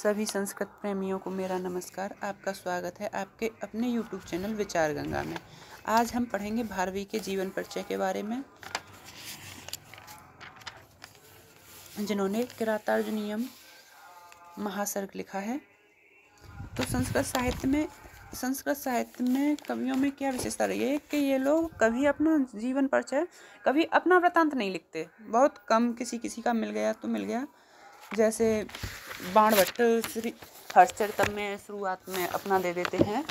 सभी संस्कृत प्रेमियों को मेरा नमस्कार। आपका स्वागत है आपके अपने YouTube चैनल विचार गंगा में। आज हम पढ़ेंगे भारवी के जीवन परिचय के बारे में, जिन्होंने किरातार्जुनीयम महासर्ग लिखा है। तो संस्कृत साहित्य में कवियों में क्या विशेषता रही है कि ये लोग कभी अपना जीवन परिचय, कभी अपना वृतांत नहीं लिखते। बहुत कम किसी का मिल गया तो मिल गया, जैसे बाणभट्ट श्री हर्षचरितम में शुरुआत में अपना दे देते हैं,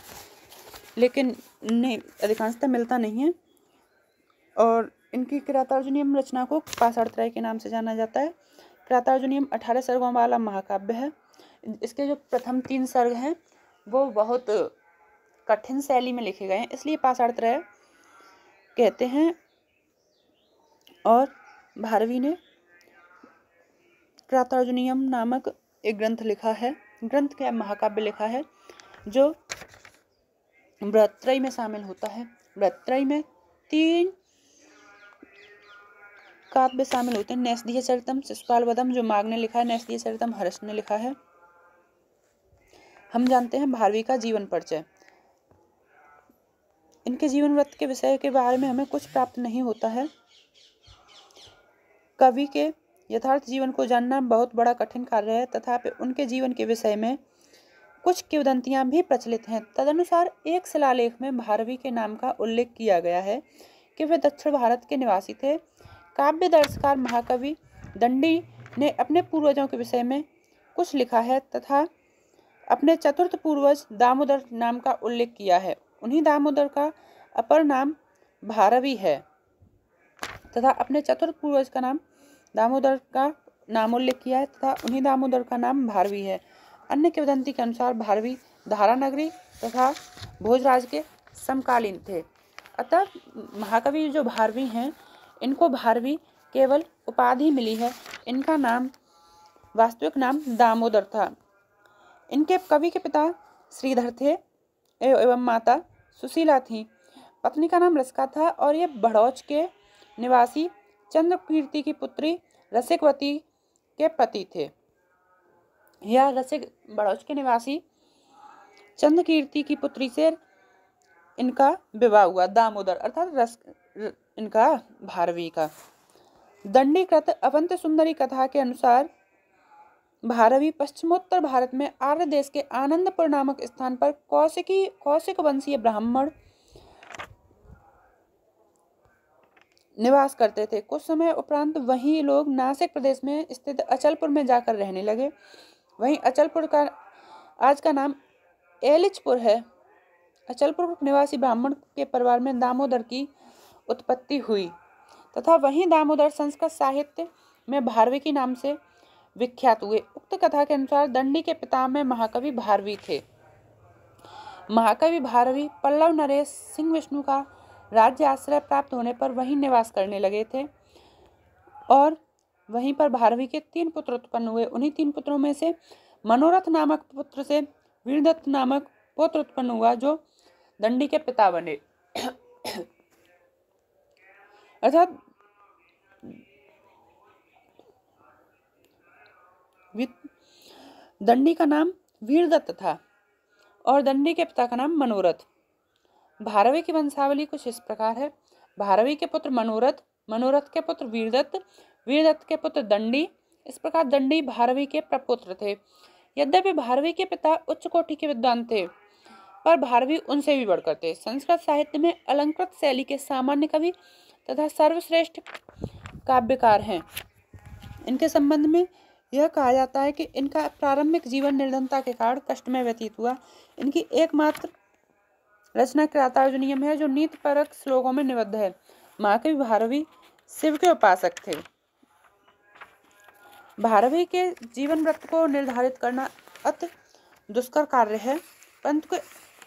लेकिन नहीं, अधिकांशतः मिलता नहीं है। और इनकी किरातार्जुनीयम रचना को पाषाणत्रय के नाम से जाना जाता है। किरातार्जुनीयम 18 सर्गों वाला महाकाव्य है। इसके जो प्रथम 3 सर्ग हैं वो बहुत कठिन शैली में लिखे गए हैं, इसलिए पाषाणत्रय कहते हैं। और भारवी ने किरातार्जुनीयम नामक एक ग्रंथ लिखा है, ग्रंथ क्या महाकाव्य लिखा है, जो बृहत्त्रयी में शामिल होता है। बृहत्त्रयी में 3 काव्य शामिल होते हैं। नैषधीय चरितम शिशुपाल वधम जो माघ ने लिखा है, नैषधीय चरितम हर्ष ने लिखा है। हम जानते हैं भारवी का जीवन परिचय। इनके जीवन वृत्त के विषय के बारे में हमें कुछ प्राप्त नहीं होता है। कवि के यथार्थ जीवन को जानना बहुत बड़ा कठिन कार्य है, तथापि उनके जीवन के विषय में कुछ किंवदंतियां भी प्रचलित हैं। तदनुसार एक शिलालेख में भारवी के नाम का उल्लेख किया गया है कि वे दक्षिण भारत के निवासी थे। काव्य दर्शकार महाकवि दंडी ने अपने पूर्वजों के विषय में कुछ लिखा है तथा अपने चतुर्थ पूर्वज दामोदर नाम का उल्लेख किया है। उन्हीं दामोदर का अपर नाम भारवी है तथा अपने चतुर्थ पूर्वज का नाम दामोदर का नाम उल्लेख किया है तथा उन्हीं दामोदर का नाम भारवी है। अन्य किंवदंती के अनुसार भारवी धारानगरी तथा भोजराज के समकालीन थे। अतः महाकवि जो भारवी हैं, इनको भारवी केवल उपाधि मिली है, इनका नाम वास्तविक नाम दामोदर था। इनके कवि के पिता श्रीधर थे एवं माता सुशीला थी। पत्नी का नाम रसिका था और ये बड़ौच के निवासी चंद्रकीर्ति की पुत्री रसिकवती के पति थे। यह रसिक बड़ौच के निवासी चंद्रकीर्ति की पुत्री से इनका विवाह हुआ, दामोदर अर्थात इनका भारवी का। दंडीकृत अवंत सुंदरी कथा के अनुसार भारवी पश्चिमोत्तर भारत में आर्य देश के आनंदपुर नामक स्थान पर कौशिक वंशीय ब्राह्मण निवास करते थे। कुछ समय उपरांत वही लोग नासिक प्रदेश में स्थित अचलपुर में जाकर रहने लगे। वहीं अचलपुर का आज का नाम एलिचपुर है। अचलपुर निवासी ब्राह्मण के परिवार में दामोदर की उत्पत्ति हुई तथा वहीं दामोदर संस्कृत साहित्य में भारवी के नाम से विख्यात हुए। उक्त कथा के अनुसार दंडी के पिता में महाकवि भारवी थे। महाकवि भारवी पल्लव नरेश सिंह विष्णु का राज्य आश्रय प्राप्त होने पर वहीं निवास करने लगे थे और वहीं पर भारवी के 3 पुत्र उत्पन्न हुए। उन्हीं 3 पुत्रों में से मनोरथ नामक पुत्र से वीरदत्त नामक पुत्र उत्पन्न हुआ, जो दंडी के पिता बने। अर्थात दंडी का नाम वीरदत्त था और दंडी के पिता का नाम मनोरथ। भारवी की वंशावली कुछ इस प्रकार है। भारवी के पुत्र मनोरथ, मनोरथ के पुत्र वीरदत्त, वीरदत्त के पुत्र दंडी। इस प्रकार दंडी भारवी के प्रपुत्र थे। यद्यपि भारवी के पिता उच्च कोटि के विद्वान थे, पर भारवी उनसे भी बढ़कर थे। संस्कृत साहित्य में अलंकृत शैली के सामान्य कवि तथा सर्वश्रेष्ठ काव्यकार हैं। इनके संबंध में यह कहा जाता है कि इनका प्रारंभिक जीवन निर्धनता के कारण कष्टमय व्यतीत हुआ। इनकी एकमात्र रचना किरातार्जुनीयम है, जो नीतिपरक श्लोकों में निबद्ध है। महाकवि भारवी शिव के उपासक थे। भारवी के जीवन वृत्त को निर्धारित करना अति दुष्कर कार्य है, परंतु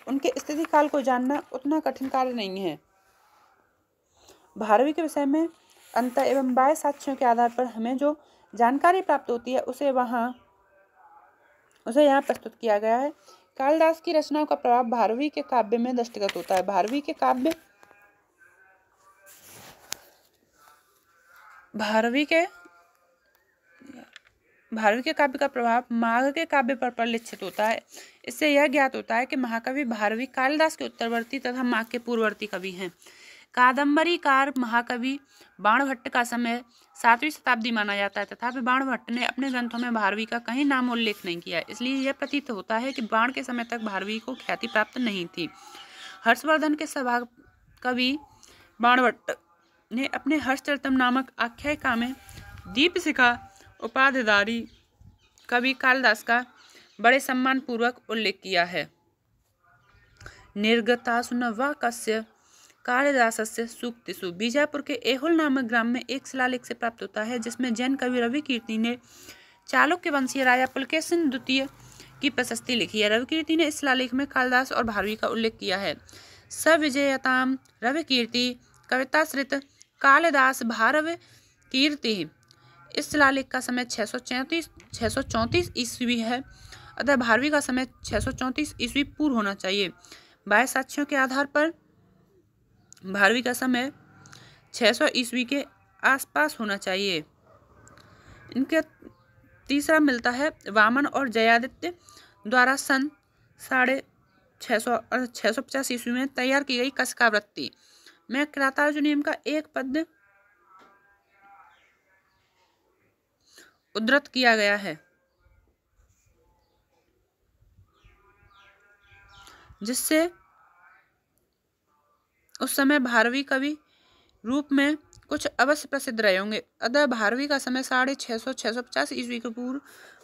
उनके स्थिति काल को जानना उतना कठिन कार्य नहीं है। भारवी के विषय में अंत एवं बाह्य साक्ष्यों के आधार पर हमें जो जानकारी प्राप्त होती है उसे यहाँ प्रस्तुत किया गया है। कालिदास की रचनाओं का प्रभाव भारवी के काव्य में दृष्टिगत होता है। भारवी भारवी के काव्य का प्रभाव माघ के काव्य पर परिलक्षित होता है। इससे यह ज्ञात होता है कि महाकवि भारवी कालिदास के उत्तरवर्ती तथा माघ के पूर्ववर्ती कवि हैं। कादम्बरीकार महाकवि बाणभट्ट का समय 7वीं शताब्दी माना जाता है, तथापि बाणभट्ट ने अपने ग्रंथों में भारवी का कहीं नाम उल्लेख नहीं किया। इसलिए यह प्रतीत होता है कि बाण के समय तक भारवी को ख्याति प्राप्त नहीं थी। हर्षवर्धन के सभा कवि बाणभट्ट ने अपने हर्षचरितम नामक आख्यायिका में दीपशिखा उपाधिधारी कवि कालिदास का बड़े सम्मान पूर्वक उल्लेख किया है। निर्गतासु नवाकस्य कालिदासस्य सूक्तिषु बीजापुर के एहुल नामक ग्राम में एक शिलालेख से प्राप्त होता है, जिसमें जैन कवि रवि कीर्ति ने चालुक्य वंशीय राजा पुलकेशिन द्वितीय की प्रशस्ति लिखी है। रवि कीर्ति ने इस शिलालेख में कालिदास और भारवी का उल्लेख किया है। सविजयताम रवि कीर्ति कविताश्रित कालिदास भारव कीर्ति। इस शिलालेख का समय 634 ईस्वी है, अतः भारवी का समय 634 ईस्वी पूर्व होना चाहिए। बाह्य साक्ष्यों के आधार पर भारवी का समय 600 ईस्वी के आसपास होना चाहिए। इनके तीसरा मिलता है वामन और जयादित्य द्वारा सन 650 ईस्वी में तैयार की गई कसकावृत्ति में कृतार्जुनीयम का एक पद उद्धृत किया गया है, जिससे उस समय भारवी कवि रूप में कुछ अवश्य प्रसिद्ध रहे होंगे। अतः भारवी का समय 650 ईस्वी के पूर्व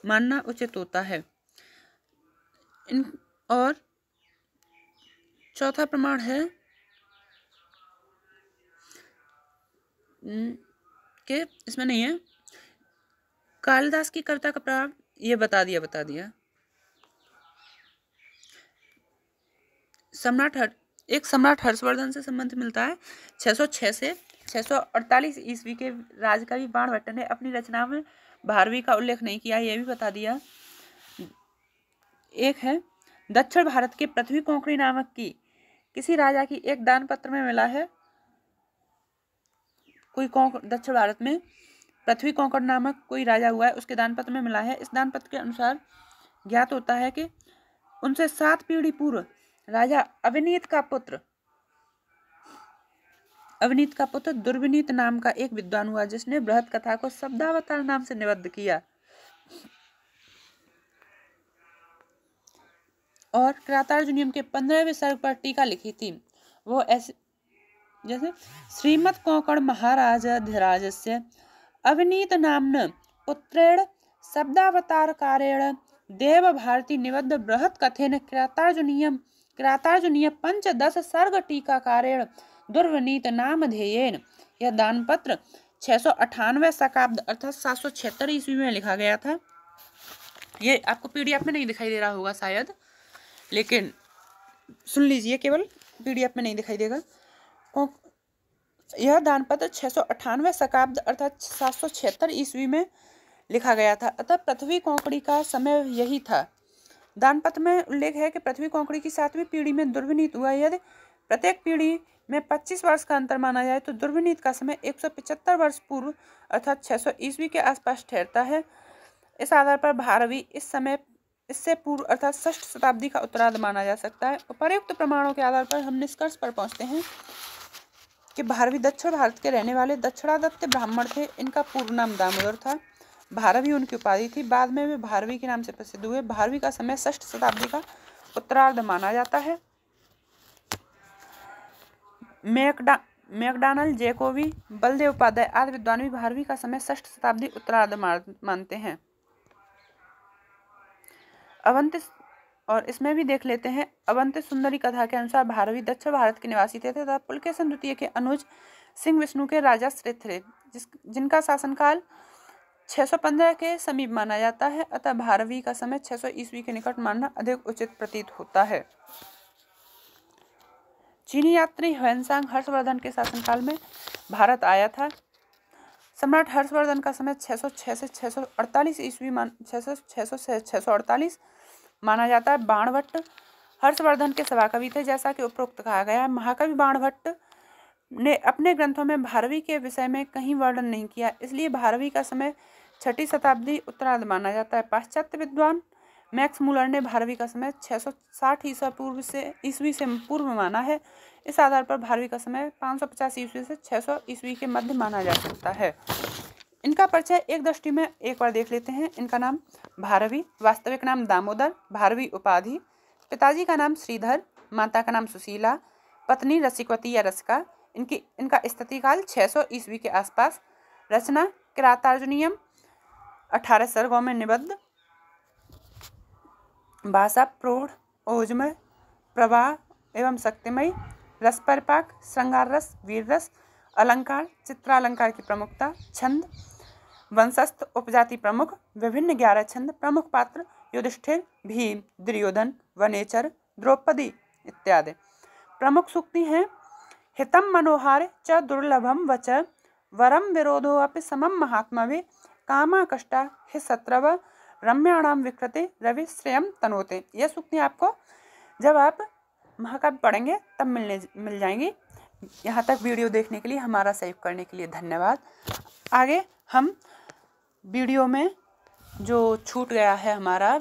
मानना उचित होता है। और चौथा प्रमाण है कि इसमें नहीं है कालिदास की कविता का प्रभाव, ये बता दिया। सम्राट हर्षवर्धन से संबंध मिलता है। 606 से 648 ईस्वी के राजकवि बाणभट्ट ने अपनी रचना में भारवी का उल्लेख नहीं किया, यह भी बता दिया। एक है दक्षिण भारत के पृथ्वी कोंकणी नामक की किसी राजा की एक दान पत्र में मिला है। दक्षिण भारत में पृथ्वी कोंकण नामक कोई राजा हुआ है, उसके दान पत्र में मिला है। इस दान पत्र के अनुसार ज्ञात होता है कि उनसे 7 पीढ़ी पूर्व राजा अविनीत का पुत्र दुर्विनीत नाम का एक विद्वान हुआ, जिसने बृहत कथा को शब्दावतार नाम से निबद्ध किया और कृतार्जुनीयम के 15वें सर्ग पर टीका लिखी थी। वो ऐसे जैसे श्रीमद् कोंकण महाराजाधिराजस्य अविनीत नाम्न पुत्रेण शब्दावतारकारेण देव भारती निबद्ध बृहत कथेन कृतार्जुनीय 5-10 सर्ग टीकाकारेण दुर्विनीत नामधेयेन। यह दानपत्र 698 शकाब्द अर्थात 776 ईस्वी में लिखा गया था। ये आपको पीडीएफ में नहीं दिखाई दे रहा होगा शायद, लेकिन सुन लीजिए, केवल पीडीएफ में नहीं दिखाई देगा। यह दानपत्र 698 शकाब्द अर्थात 776 ईस्वी में लिखा गया था, अतः पृथ्वी कोंकणी का समय यही था। दानपत्र में उल्लेख है कि पृथ्वी कोंकणी की 7वीं पीढ़ी में दुर्विनीत हुआ। यदि प्रत्येक पीढ़ी में 25 वर्ष का अंतर माना जाए तो दुर्विनीत का समय 175 वर्ष पूर्व अर्थात 600 ईस्वी के आसपास ठहरता है। इस आधार पर भारवी इस समय इससे पूर्व अर्थात 6ठ शताब्दी का उत्तरार्ध माना जा सकता है। उपर्युक्त प्रमाणों के आधार पर हम निष्कर्ष पर पहुंचते हैं कि भारवी दक्षिण भारत के रहने वाले दक्षिणादत्य ब्राह्मण थे। इनका पूर्ण नाम दामोदर था। भारवी उनकी उपाधि थी। बाद में वे भारवी के नाम से प्रसिद्ध हुए। भारवी का समय 6ठ शताब्दी का उत्तरार्ध माना जाता है। मैकडॉनल्ड, जैकोबी, बलदेव उपाध्याय आदि विद्वान भी भारवी का समय 6ठ शताब्दी उत्तरार्ध मानते हैं। अवंती, और इसमें भी देख लेते हैं, अवंती सुंदरी कथा के अनुसार भारवी दक्षिण भारत के निवासी थे तथा पुलकेशिन द्वितीय के अनुज सिंह विष्णु के राजाश्रित थे, जिनका शासनकाल 615 के समीप माना जाता है। अतः भारवी का समय 600 ईस्वी के निकट मानना अधिक उचित प्रतीत होता है। चीनी यात्री ह्वेनसांग हर्षवर्धन के शासनकाल में भारत आया था। सम्राट हर्षवर्धन का समय 606 से 648 ईस्वी 600 से 648 माना जाता है। बाणभट्ट हर्षवर्धन के सभाकवि थे, जैसा कि उपरोक्त कहा गया है। महाकवि बाणभट्ट ने अपने ग्रंथों में भारवी के विषय में कहीं वर्णन नहीं किया, इसलिए भारवी का समय 6ठी शताब्दी उत्तरार्ध माना जाता है। पाश्चात्य विद्वान मैक्स मूलर ने भारवी का समय 660 ईस्वी से पूर्व माना है। इस आधार पर भारवी का समय 550 ईस्वी से 600 ईस्वी के मध्य माना जा सकता है। इनका परिचय एक दृष्टि में एक बार देख लेते हैं। इनका नाम भारवी, वास्तविक नाम दामोदर, भारवी उपाधि, पिताजी का नाम श्रीधर, माता का नाम सुशीला, पत्नी रसिकवती या रसिका। इनका स्थिति काल 600 ईस्वी के आसपास। रचना किरातार्जुनीयम 18 सर्गों में निबद्ध। भाषा प्रौढ़, ओजमय, प्रवाह एवं शक्तिमयी, रस परिपाक, श्रृंगार रस, वीर रस, अलंकार, चित्रालंकार की प्रमुखता, छंद वंशस्थ उपजाति प्रमुख, विभिन्न 11 छंद, प्रमुख पात्र युधिष्ठिर, भीम, दुर्योधन, वनेचर, द्रौपदी इत्यादि। प्रमुख सूक्ति हैं हितम मनोहार च दुर्लभम वच वरम विरोधो अपि समम महात्मवे कामा कष्टा हि शत्रव रम्याणाम विकृते रवि श्रेयम तनोते। यह सूक्ति आपको जब आप महाकाव्य पढ़ेंगे तब मिल जाएंगी। यहाँ तक वीडियो देखने के लिए, हमारा सहयोग करने के लिए धन्यवाद। आगे हम वीडियो में जो छूट गया है हमारा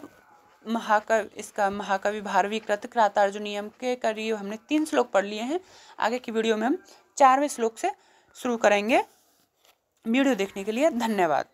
महाकवि भारवी कृत किरातार्जुनीयम के करीब हमने 3 श्लोक पढ़ लिए हैं। आगे की वीडियो में हम 4वें श्लोक से शुरू करेंगे। वीडियो देखने के लिए धन्यवाद।